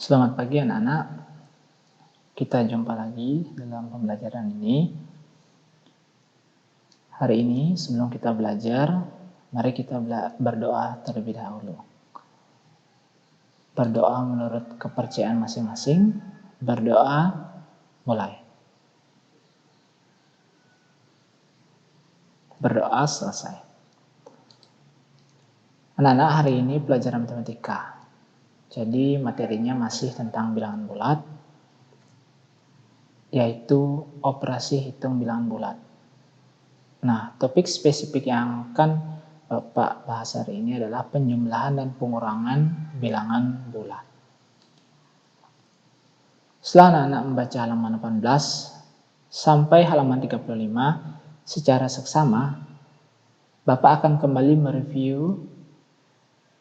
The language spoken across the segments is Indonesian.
Selamat pagi anak-anak, kita jumpa lagi dalam pembelajaran ini. Hari ini sebelum kita belajar, mari kita berdoa terlebih dahulu. Berdoa menurut kepercayaan masing-masing, berdoa mulai. Berdoa selesai. Anak-anak, hari ini pelajaran matematika. Jadi materinya masih tentang bilangan bulat, yaitu operasi hitung bilangan bulat. Nah, topik spesifik yang akan Bapak bahas hari ini adalah penjumlahan dan pengurangan bilangan bulat. Setelah anak-anak membaca halaman 18 sampai halaman 35 secara seksama, Bapak akan kembali mereview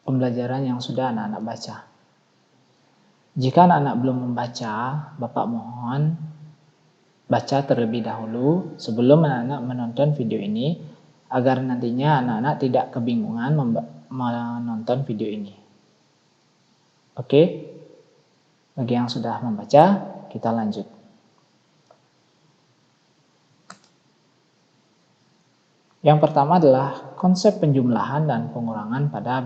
pembelajaran yang sudah anak-anak baca. Jika anak-anak belum membaca, Bapak mohon baca terlebih dahulu sebelum anak-anak menonton video ini, agar nantinya anak-anak tidak kebingungan menonton video ini. Oke? Bagi yang sudah membaca, kita lanjut. Yang pertama adalah konsep penjumlahan dan pengurangan pada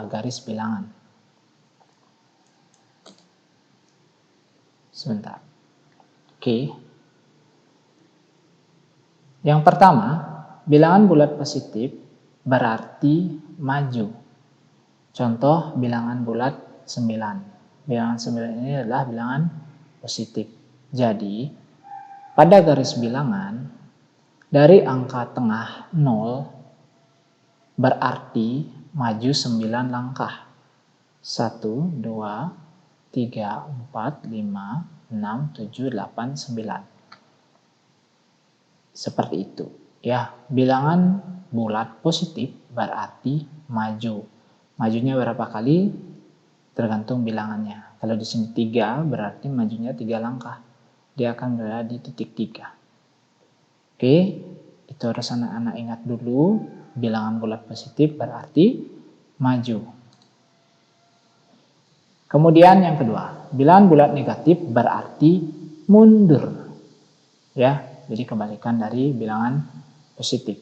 garis bilangan. Sebentar. Oke. Yang pertama, bilangan bulat positif berarti maju. Contoh bilangan bulat 9. Bilangan 9 ini adalah bilangan positif. Jadi, pada garis bilangan, dari angka tengah 0 berarti maju 9 langkah. 1, 2, 3, 4, 5, 6, 7, 8, 9. Seperti itu. Ya, bilangan bulat positif berarti maju. Majunya berapa kali? Tergantung bilangannya. Kalau di sini 3 berarti majunya 3 langkah. Dia akan berada di titik 3. Oke, itu harus anak-anak ingat dulu. Bilangan bulat positif berarti maju. Kemudian yang kedua, bilangan bulat negatif berarti mundur. Ya, jadi kebalikan dari bilangan positif.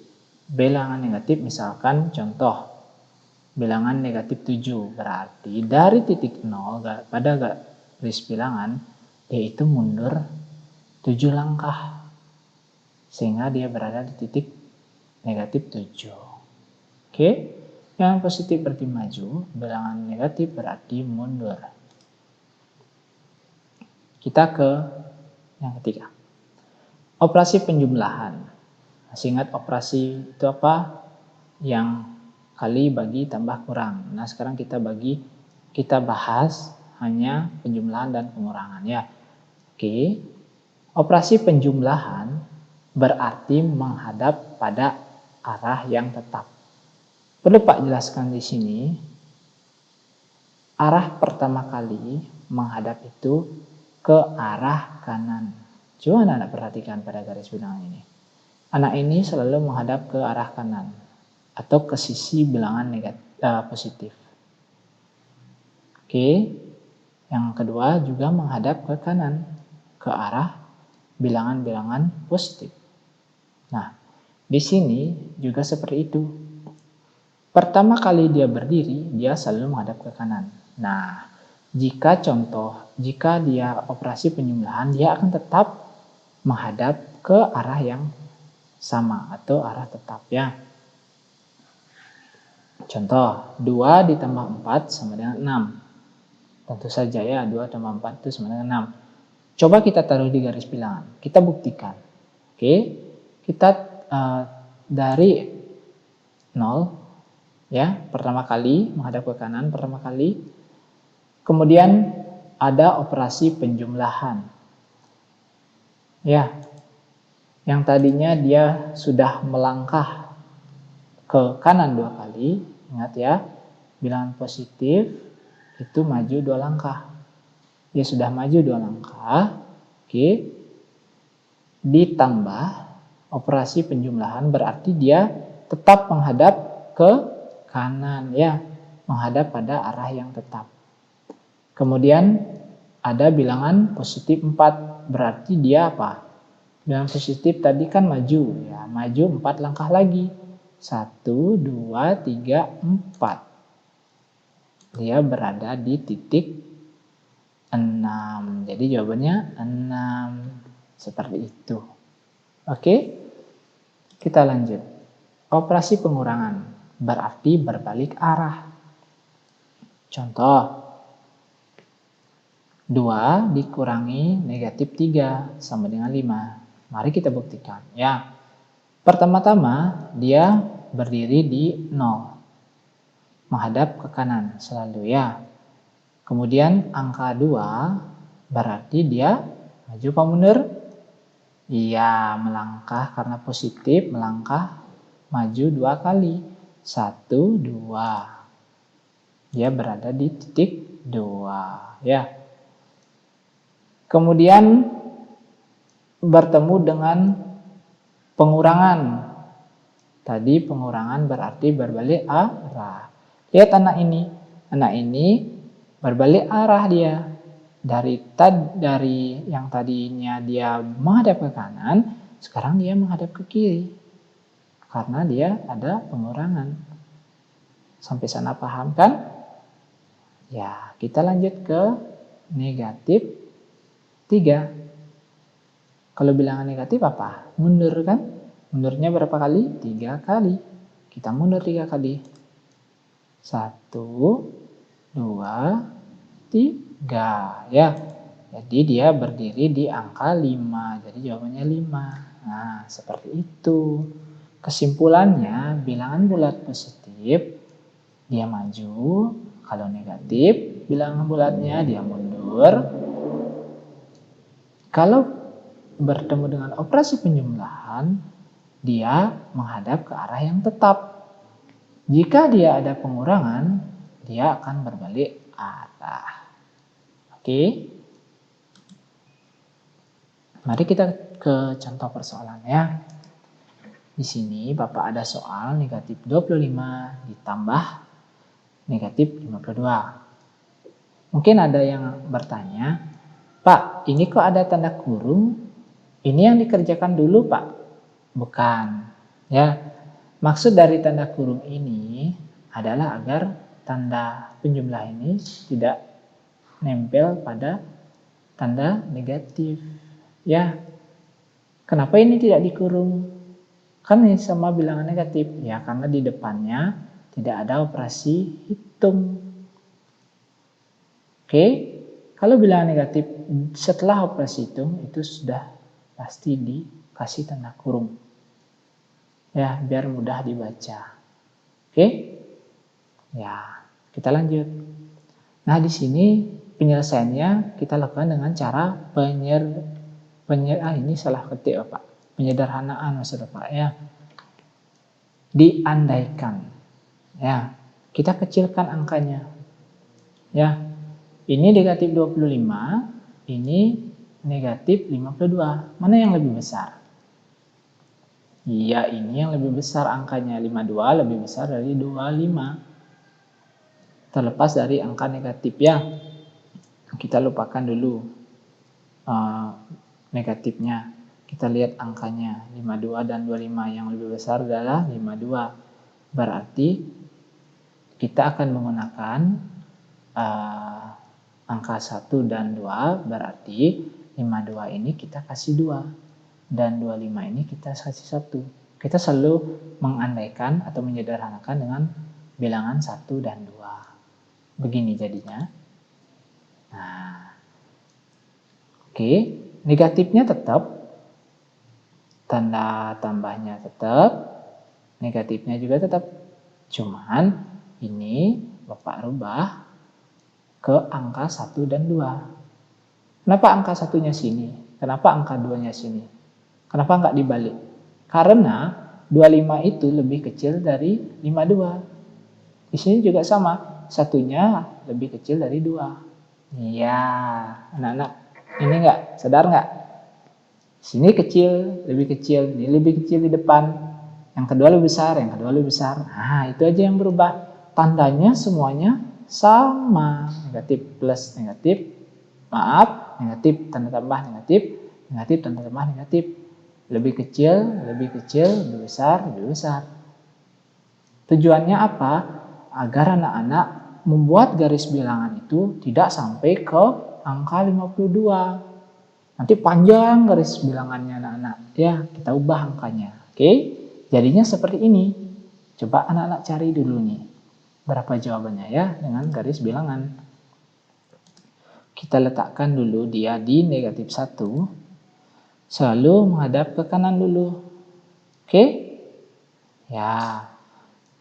Bilangan negatif misalkan contoh bilangan negatif 7 berarti dari titik 0 pada garis bilangan yaitu mundur 7 langkah. Sehingga dia berada di titik negatif 7. Oke? Bilangan positif berarti maju, bilangan negatif berarti mundur. Kita ke yang ketiga. Operasi penjumlahan. Masih ingat operasi itu apa? Yang kali, bagi, tambah, kurang. Nah, sekarang kita bahas hanya penjumlahan dan pengurangan ya. Oke. Operasi penjumlahan berarti menghadap pada arah yang tetap. Perlu Pak jelaskan di sini, arah pertama kali menghadap itu ke arah kanan. Coba anak perhatikan pada garis bilangan ini. Anak ini selalu menghadap ke arah kanan atau ke sisi bilangan positif. Oke, yang kedua juga menghadap ke kanan, ke arah bilangan-bilangan positif. Nah, di sini juga seperti itu. Pertama kali dia berdiri, dia selalu menghadap ke kanan. Nah, jika dia operasi penjumlahan, dia akan tetap menghadap ke arah yang sama atau arah tetap ya. Contoh, 2 ditambah 4 sama dengan 6. Tentu saja ya, 2 tambah 4 itu sama dengan 6. Coba kita taruh di garis bilangan. Kita buktikan. Oke, kita dari 0 ya, pertama kali menghadap ke kanan pertama kali. Kemudian ada operasi penjumlahan. Ya. Yang tadinya dia sudah melangkah ke kanan 2 kali. Ingat ya, bilangan positif itu maju 2 langkah. Dia sudah maju 2 langkah. Oke. Ditambah operasi penjumlahan berarti dia tetap menghadap ke kanan ya, menghadap pada arah yang tetap. Kemudian ada bilangan positif 4, berarti dia apa? Bilangan positif tadi kan maju, ya, maju 4 langkah lagi. 1, 2, 3, 4. Dia berada di titik 6. Jadi jawabannya 6. Seperti itu. Oke, kita lanjut. Operasi pengurangan berarti berbalik arah. Contoh, 2 dikurangi negatif 3 sama dengan 5. Mari kita buktikan. Ya, pertama-tama dia berdiri di 0. Menghadap ke kanan selalu, ya. Kemudian angka 2 berarti dia maju apa mundur? Iya, melangkah karena positif, melangkah maju 2 kali. 1, 2. Dia berada di titik 2, ya. Kemudian bertemu dengan pengurangan. Tadi pengurangan berarti berbalik arah. Lihat anak ini. Anak ini berbalik arah dia. Dari yang tadinya dia menghadap ke kanan, sekarang dia menghadap ke kiri. Karena dia ada pengurangan. Sampai sana paham kan? Ya, kita lanjut ke negatif 3. Kalau bilangan negatif apa? Mundur kan? Mundurnya berapa kali? 3 kali. Kita mundur 3 kali. 1, 2, 3. Ya. Jadi dia berdiri di angka 5. Jadi jawabannya 5. Nah, seperti itu. Kesimpulannya, bilangan bulat positif, dia maju. Kalau negatif, bilangan bulatnya dia mundur. Kalau bertemu dengan operasi penjumlahan, dia menghadap ke arah yang tetap. Jika dia ada pengurangan, dia akan berbalik arah. Oke. Mari kita ke contoh persoalannya. Di sini Bapak ada soal negatif 25 ditambah negatif 52. Mungkin ada yang bertanya, Pak, ini kok ada tanda kurung? Ini yang dikerjakan dulu, Pak. Bukan. Ya, maksud dari tanda kurung ini adalah agar tanda penjumlah ini tidak nempel pada tanda negatif. Ya, kenapa ini tidak dikurung? Kan ini sama bilangan negatif. Ya, karena di depannya tidak ada operasi hitung. Oke, kalau bilangan negatif setelah operasi hitung itu sudah pasti dikasih tanda kurung. Ya, biar mudah dibaca. Oke? Ya, kita lanjut. Nah, di sini penyelesaiannya kita lakukan dengan cara ini salah ketik, Bapak. Penyederhanaan maksud Bapak, ya. Diandaikan. Ya, kita kecilkan angkanya. Ya. Ini negatif 25, ini negatif 52. Mana yang lebih besar? Iya, ini yang lebih besar angkanya. 52 lebih besar dari 25. Terlepas dari angka negatif, ya. Kita lupakan dulu negatifnya. Kita lihat angkanya. 52 dan 25. Yang lebih besar adalah 52. Berarti kita akan menggunakan angka 1 dan 2. Berarti 52 ini kita kasih 2. Dan 25 ini kita kasih 1. Kita selalu mengandaikan atau menyederhanakan dengan bilangan 1 dan 2. Begini jadinya. Nah, oke, negatifnya tetap, tanda tambahnya tetap, negatifnya juga tetap. Cuman ini Bapak rubah ke angka 1 dan 2. Kenapa angka 1-nya sini? Kenapa angka 2-nya sini? Kenapa nggak dibalik? Karena 25 itu lebih kecil dari 52. Di sini juga sama, satunya lebih kecil dari 2. Iya, anak-anak, ini nggak sadar nggak? Sini kecil, lebih kecil, ini lebih kecil di depan. Yang kedua lebih besar, yang kedua lebih besar. Nah, itu aja yang berubah. Tandanya semuanya sama. Negatif plus negatif, maaf, negatif tanda tambah negatif, negatif tanda tambah negatif. Lebih kecil, lebih besar, lebih besar. Tujuannya apa? Agar anak-anak membuat garis bilangan itu tidak sampai ke angka 52. Nanti panjang garis bilangannya anak-anak. Ya, kita ubah angkanya. Oke, jadinya seperti ini. Coba anak-anak cari dulu nih. Berapa jawabannya ya dengan garis bilangan. Kita letakkan dulu dia di negatif 1. Selalu menghadap ke kanan dulu. Oke? Ya.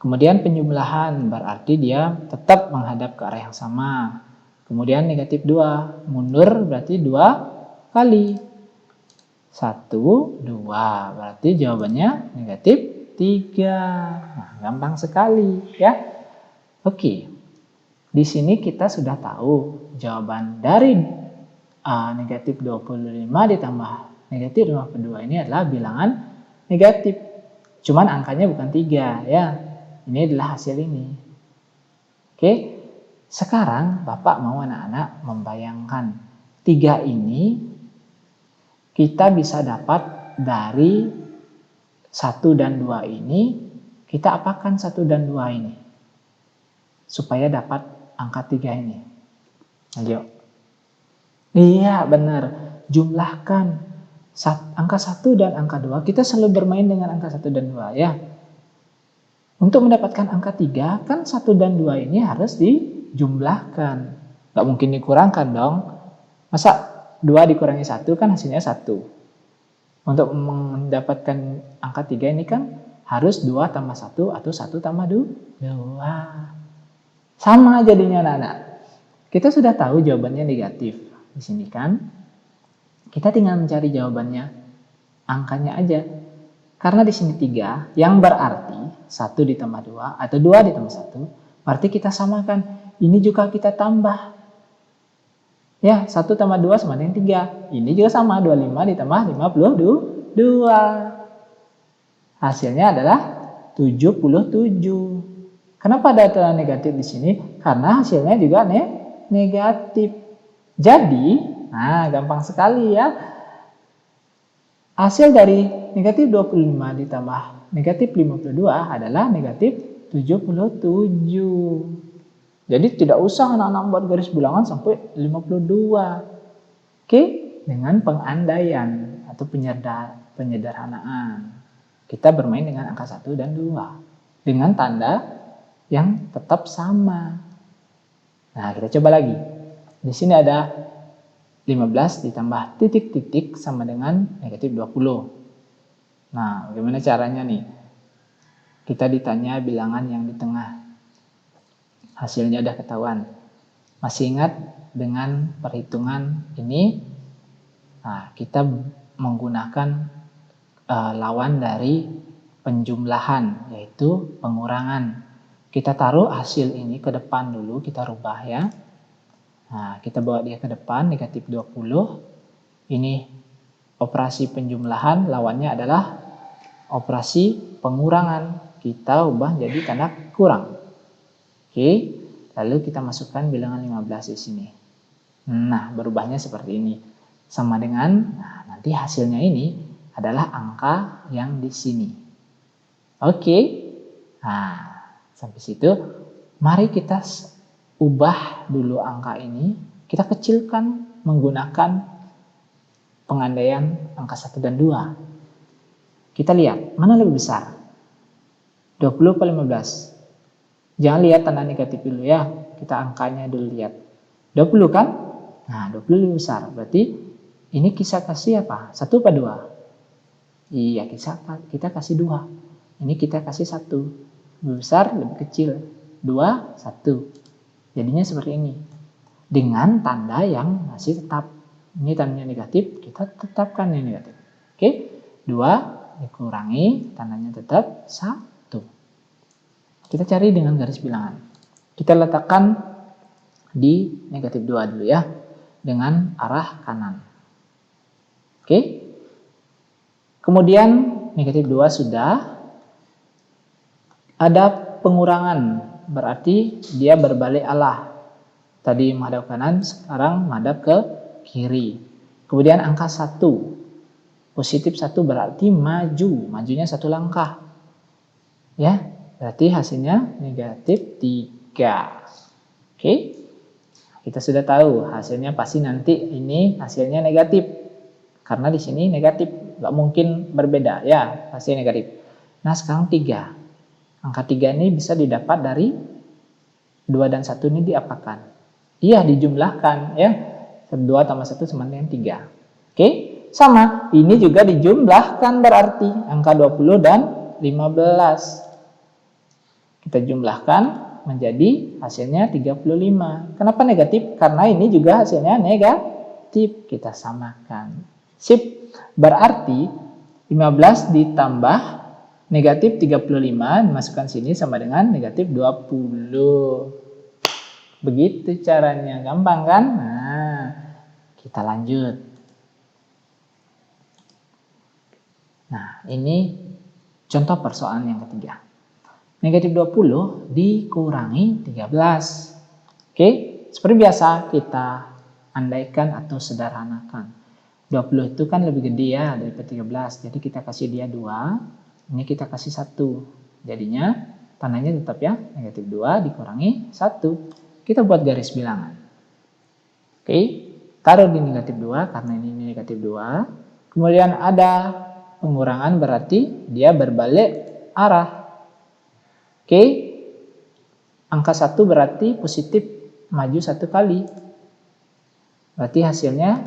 Kemudian penjumlahan berarti dia tetap menghadap ke arah yang sama. Kemudian negatif 2. Mundur berarti 2 kali. 1, 2. Berarti jawabannya negatif 3. Nah, gampang sekali ya. Oke. Di sini kita sudah tahu jawaban dari negatif 25 ditambah negatif 52 ini adalah bilangan negatif. Cuman angkanya bukan 3 ya. Ini adalah hasil ini. Oke. Sekarang Bapak mau anak-anak membayangkan 3 ini kita bisa dapat dari 1 dan 2 ini. Kita apakan 1 dan 2 ini? Supaya dapat angka 3 ini. Ayo. Iya benar. Jumlahkan. Angka 1 dan angka 2, kita selalu bermain dengan angka 1 dan 2 ya. Untuk mendapatkan angka 3, kan 1 dan 2 ini harus dijumlahkan. Nggak mungkin dikurangkan dong. Masa 2 dikurangi 1 kan hasilnya 1. Untuk mendapatkan angka 3 ini kan harus 2 tambah 1 atau 1 tambah 2. Sama jadinya anak-anak. Kita sudah tahu jawabannya negatif. Di sini kan. Kita tinggal mencari jawabannya, angkanya aja. Karena di sini 3, yang berarti 1 ditambah 2 atau 2 ditambah 1, berarti kita samakan. Ini juga kita tambah. Ya, 1 tambah 2 sama dengan 3. Ini juga sama, 25 ditambah 52. Hasilnya adalah 77. Kenapa ada tanda negatif di sini? Karena hasilnya juga negatif. Jadi, nah, gampang sekali ya. Hasil dari negatif 25 ditambah negatif 52 adalah negatif 77. Jadi tidak usah anak-anak buat garis bilangan sampai 52. Oke, dengan pengandaian atau penyederhanaan. Kita bermain dengan angka 1 dan 2. Dengan tanda yang tetap sama. Nah, kita coba lagi. Di sini ada 15 ditambah titik-titik sama dengan negatif 20. Nah, bagaimana caranya nih? Kita ditanya bilangan yang di tengah. Hasilnya udah ketahuan. Masih ingat dengan perhitungan ini? Nah, kita menggunakan lawan dari penjumlahan, yaitu pengurangan. Kita taruh hasil ini ke depan dulu, kita rubah ya. Nah, kita bawa dia ke depan, negatif 20. Ini operasi penjumlahan, lawannya adalah operasi pengurangan. Kita ubah jadi tanda kurang. Oke, lalu kita masukkan bilangan 15 di sini. Nah, berubahnya seperti ini. Sama dengan, nanti hasilnya ini adalah angka yang di sini. Oke, nah, sampai situ. Mari kita ubah dulu angka ini, kita kecilkan menggunakan pengandaian angka 1 dan 2. Kita lihat, mana lebih besar? 20 atau 15? Jangan lihat tanda negatif dulu ya, kita angkanya dulu lihat. 20 kan? Nah, 20 lebih besar, berarti ini kita kasih apa? 1 atau 2? Iya, kita kasih 2. Ini kita kasih 1. Lebih besar, lebih kecil. 2, 1. Jadinya seperti ini. Dengan tanda yang masih tetap. Ini tandanya negatif, kita tetapkan yang negatif. Oke, 2 dikurangi, tandanya tetap 1. Kita cari dengan garis bilangan. Kita letakkan di negatif 2 dulu ya. Dengan arah kanan. Oke. Kemudian negatif 2 sudah. Ada pengurangan berarti dia berbalik arah. Tadi menghadap kanan, sekarang menghadap ke kiri. Kemudian angka 1. Positif 1 berarti maju. Majunya 1 langkah. Ya, berarti hasilnya negatif 3. Oke. Kita sudah tahu hasilnya pasti nanti ini hasilnya negatif. Karena di sini negatif, nggak mungkin berbeda. Ya, pasti negatif. Nah, sekarang 3. Angka 3 ini bisa didapat dari 2 dan 1 ini diapakan? Iya, dijumlahkan. Ya, 2 tambah 1 sama dengan 3. Oke, sama. Ini juga dijumlahkan berarti angka 20 dan 15. Kita jumlahkan menjadi hasilnya 35. Kenapa negatif? Karena ini juga hasilnya negatif. Kita samakan. Sip. Berarti 15 ditambah negatif 35 dimasukkan sini sama dengan negatif 20. Begitu caranya. Gampang kan? Nah, kita lanjut. Nah, ini contoh persoalan yang ketiga. Negatif 20 dikurangi 13. Oke, seperti biasa kita andaikan atau sederhanakan. 20 itu kan lebih gede ya daripada 13. Jadi kita kasih dia 2. Ini kita kasih 1. Jadinya tandanya tetap ya. Negatif 2 dikurangi 1. Kita buat garis bilangan. Oke, taruh di negatif 2 karena ini negatif 2. Kemudian ada pengurangan berarti dia berbalik arah. Oke, angka 1 berarti positif maju 1 kali. Berarti hasilnya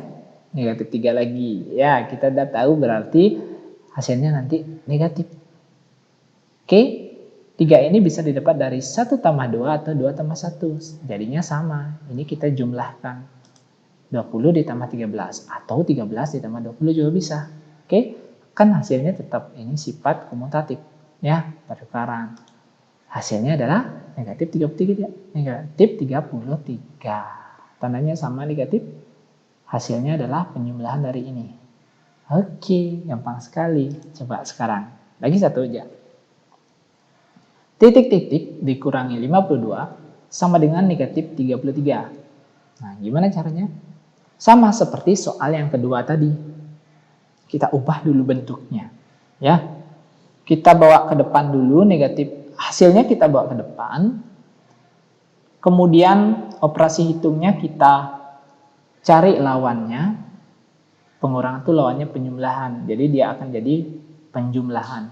negatif 3 lagi. Ya, kita udah tahu berarti hasilnya nanti negatif. Oke, 3 ini bisa didapat dari 1 tambah 2 atau 2 tambah 1. Jadinya sama. Ini kita jumlahkan. 20 ditambah 13 atau 13 ditambah 20 juga bisa. Oke, kan hasilnya tetap ini sifat komutatif. Ya, pertukaran. Hasilnya adalah negatif 33. Negatif 33. Tandanya sama negatif. Hasilnya adalah penjumlahan dari ini. Oke, gampang sekali. Coba sekarang. Lagi satu aja. Titik-titik dikurangi 52 sama dengan negatif 33. Nah, gimana caranya? Sama seperti soal yang kedua tadi. Kita ubah dulu bentuknya. Ya. Kita bawa ke depan dulu negatif. Hasilnya kita bawa ke depan. Kemudian operasi hitungnya kita cari lawannya. Pengurangan itu lawannya penjumlahan. Jadi dia akan jadi penjumlahan.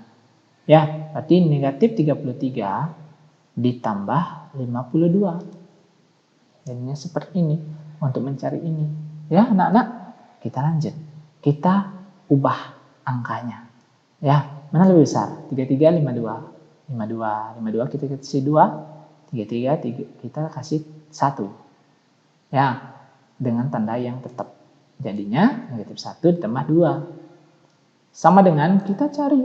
Ya, berarti negatif 33 ditambah 52. Jadinya seperti ini untuk mencari ini. Ya, anak-anak, kita lanjut. Kita ubah angkanya. Ya, mana lebih besar? 33, 52. 52 kita kasih 2. 33 kita kasih 1. Ya, dengan tanda yang tetap. Jadinya negatif 1 ditambah 2. Sama dengan kita cari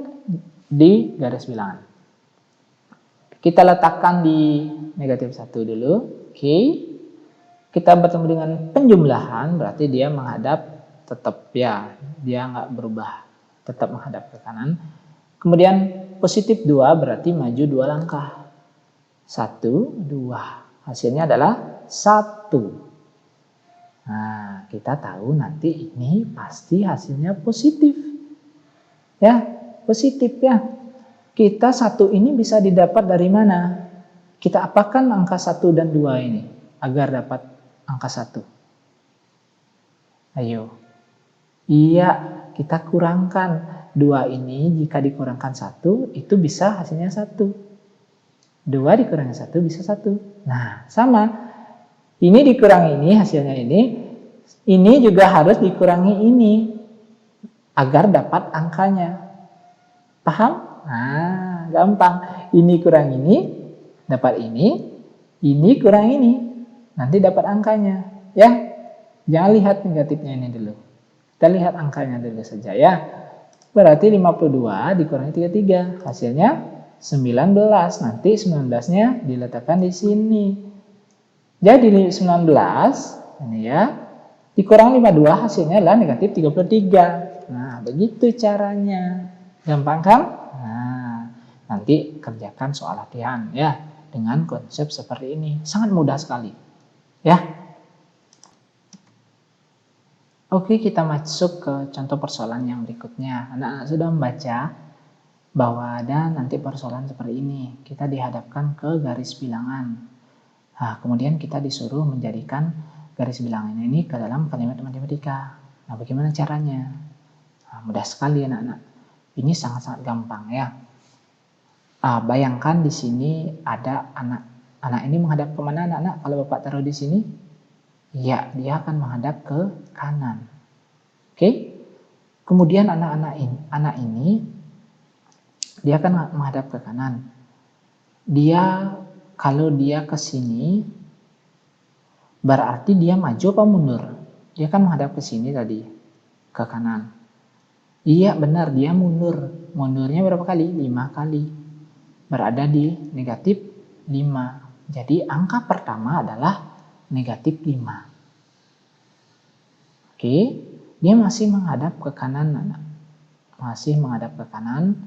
di garis bilangan. Kita letakkan di negatif 1 dulu. Oke. Kita bertemu dengan penjumlahan, berarti dia menghadap tetap ya. Dia nggak berubah. Tetap menghadap ke kanan. Kemudian positif 2 berarti maju 2 langkah. 1, 2. Hasilnya adalah 1. Nah, kita tahu nanti ini pasti hasilnya positif. Ya, positif ya. Kita 1 ini bisa didapat dari mana? Kita apakan angka 1 dan 2 ini agar dapat angka 1? Ayo. Iya, kita kurangkan. 2 ini jika dikurangkan 1 itu bisa hasilnya 1. 2 dikurangi 1 bisa 1. Nah, sama. Ini dikurangi ini hasilnya ini. Ini juga harus dikurangi ini agar dapat angkanya. Paham? Nah, gampang. Ini kurang ini dapat ini kurang ini. Nanti dapat angkanya, ya. Jangan lihat negatifnya ini dulu. Kita lihat angkanya dulu saja ya. Berarti 52 dikurangi 33. Hasilnya 19. Nanti 19-nya diletakkan di sini. Jadi 19 ini ya. Dikurangi 52 hasilnya adalah negatif 33. Nah, begitu caranya. Gampang kan? Nah, nanti kerjakan soal latihan ya dengan konsep seperti ini. Sangat mudah sekali. Ya. Oke, kita masuk ke contoh persoalan yang berikutnya. Anak-anak sudah membaca bahwa ada nanti persoalan seperti ini. Kita dihadapkan ke garis bilangan. Nah, kemudian kita disuruh menjadikan garis bilangan ini ke dalam kalimat matematika. Nah, bagaimana caranya? Nah, mudah sekali anak-anak. Ini sangat-sangat gampang ya. Bayangkan di sini ada anak. Anak ini menghadap kemana anak-anak? Kalau Bapak taruh di sini, ya dia akan menghadap ke kanan. Oke? Kemudian anak ini dia akan menghadap ke kanan. Kalau dia ke sini, berarti dia maju apa mundur? Dia akan menghadap ke sini tadi, ke kanan. Iya benar, dia mundur. Mundurnya berapa kali? 5 kali. Berada di negatif 5. Jadi angka pertama adalah negatif 5. Oke, dia masih menghadap ke kanan, anak. Masih menghadap ke kanan.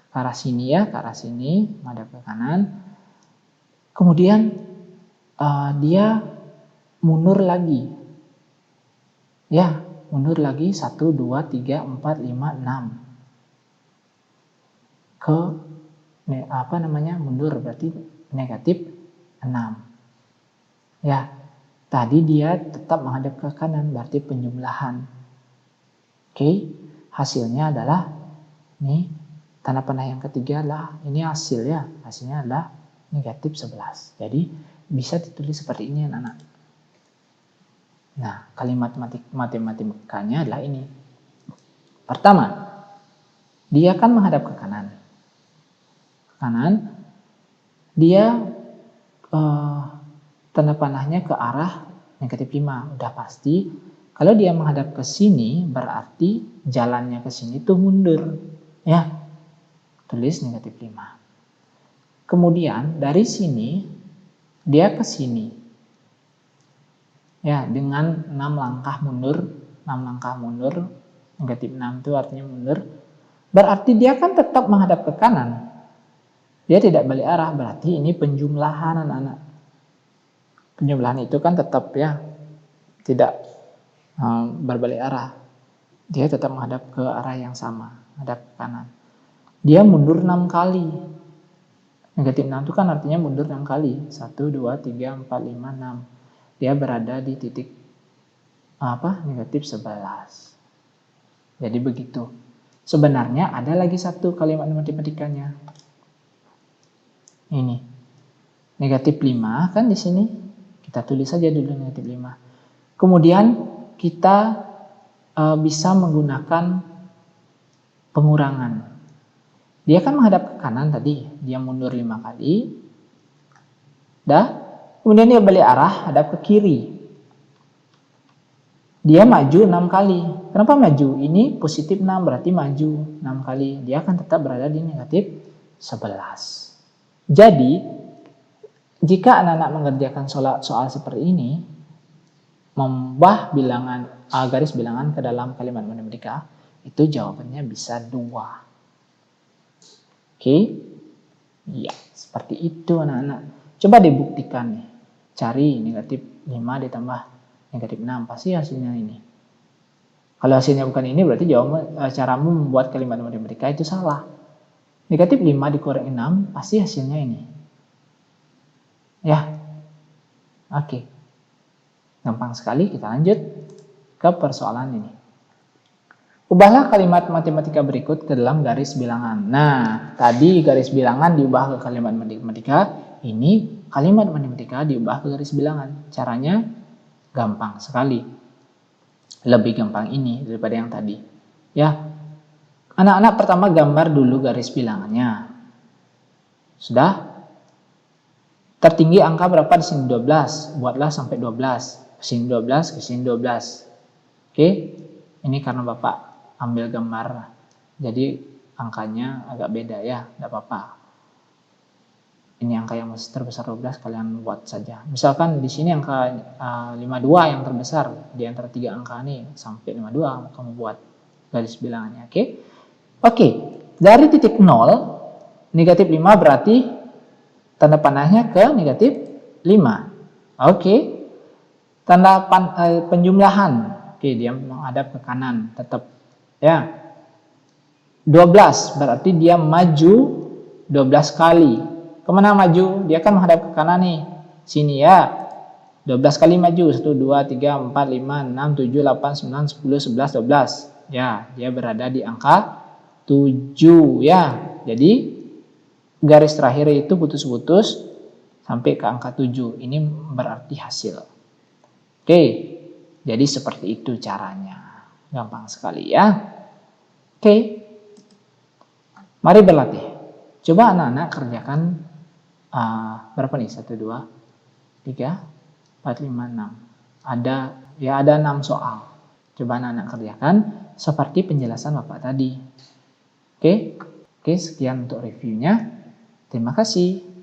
Ke arah sini ya, ke arah sini, menghadap ke kanan. Kemudian dia mundur lagi. Ya, mundur lagi 1, 2, 3, 4, 5, 6. Mundur berarti negatif 6. Ya, tadi dia tetap menghadap ke kanan, berarti penjumlahan. Oke, hasilnya adalah ini tanda panah yang ketiga adalah ini hasil ya. Hasilnya adalah negatif 11. Jadi bisa ditulis seperti ini anak-anak. Nah, kalimat matematikanya adalah ini. Pertama, dia akan menghadap ke kanan. Dia tanda panahnya ke arah negatif 5. Udah pasti. Kalau dia menghadap ke sini, berarti jalannya ke sini tuh mundur. Ya, tulis negatif 5. Kemudian dari sini, dia ke sini. Ya, dengan 6 langkah mundur. 6 langkah mundur. Negatif 6 itu artinya mundur. Berarti dia kan tetap menghadap ke kanan. Dia tidak balik arah, berarti ini penjumlahan anak-anak. Penjumlahan itu kan tetap ya, tidak berbalik arah. Dia tetap menghadap ke arah yang sama, menghadap ke kanan. Dia mundur 6 kali. Negatif 6 itu kan artinya mundur 6 kali. 1, 2, 3, 4, 5, 6. Dia berada di titik negatif 11. Jadi begitu. Sebenarnya ada lagi satu kalimat matematikanya. Ini negatif 5 kan di sini, kita tulis saja dulu negatif 5. Kemudian kita bisa menggunakan pengurangan. Dia kan menghadap ke kanan tadi, dia mundur 5 kali. Kemudian dia balik arah, hadap ke kiri. Dia maju 6 kali. Kenapa maju? Ini positif 6, berarti maju 6 kali. Dia akan tetap berada di negatif 11. Jadi, jika anak-anak mengerjakan soal seperti ini, mengubah garis bilangan ke dalam kalimat matematika, itu jawabannya bisa 2. Oke? Ya, seperti itu anak-anak. Coba dibuktikan nih. Cari negatif 5 ditambah negatif 6, pasti hasilnya ini. Kalau hasilnya bukan ini, berarti caramu membuat kalimat matematika itu salah. Negatif 5 dikurang 6, pasti hasilnya ini. Ya, oke. Gampang sekali, kita lanjut ke persoalan ini. Ubahlah kalimat matematika berikut ke dalam garis bilangan. Nah, tadi garis bilangan diubah ke kalimat matematika, ini kalimat matematika diubah ke garis bilangan. Caranya gampang sekali. Lebih gampang ini daripada yang tadi. Ya. Anak-anak pertama gambar dulu garis bilangannya. Sudah? Tertinggi angka berapa di sini? 12. Buatlah sampai 12. Ke sini 12, ke sini 12. Oke? Ini karena Bapak ambil gambar. Jadi angkanya agak beda ya, tidak apa-apa. Ini angka yang terbesar 12, kalian buat saja. Misalkan di sini angka 52 yang terbesar. Di antara 3 angka ini sampai 52, kamu buat garis bilangannya. Oke, dari titik 0, negatif 5 berarti tanda panahnya ke negatif 5. Oke. Tanda penjumlahan. Oke, dia menghadap ke kanan tetap. Ya. 12 berarti dia maju 12 kali. Kemana maju? Dia kan menghadap ke kanan nih. Sini ya. 12 kali maju. 1, 2, 3, 4, 5, 6, 7, 8, 9, 10, 11, 12. Ya, dia berada di angka 7 ya. Jadi garis terakhir itu putus-putus sampai ke angka 7. Ini berarti hasil. Oke, jadi seperti itu caranya. Gampang sekali ya. Oke, mari berlatih. Coba anak-anak kerjakan berapa nih? 1, 2, 3, 4, 5, 6. Ada 6 soal. Coba anak-anak kerjakan seperti penjelasan Bapak tadi. Oke, sekian untuk reviewnya. Terima kasih.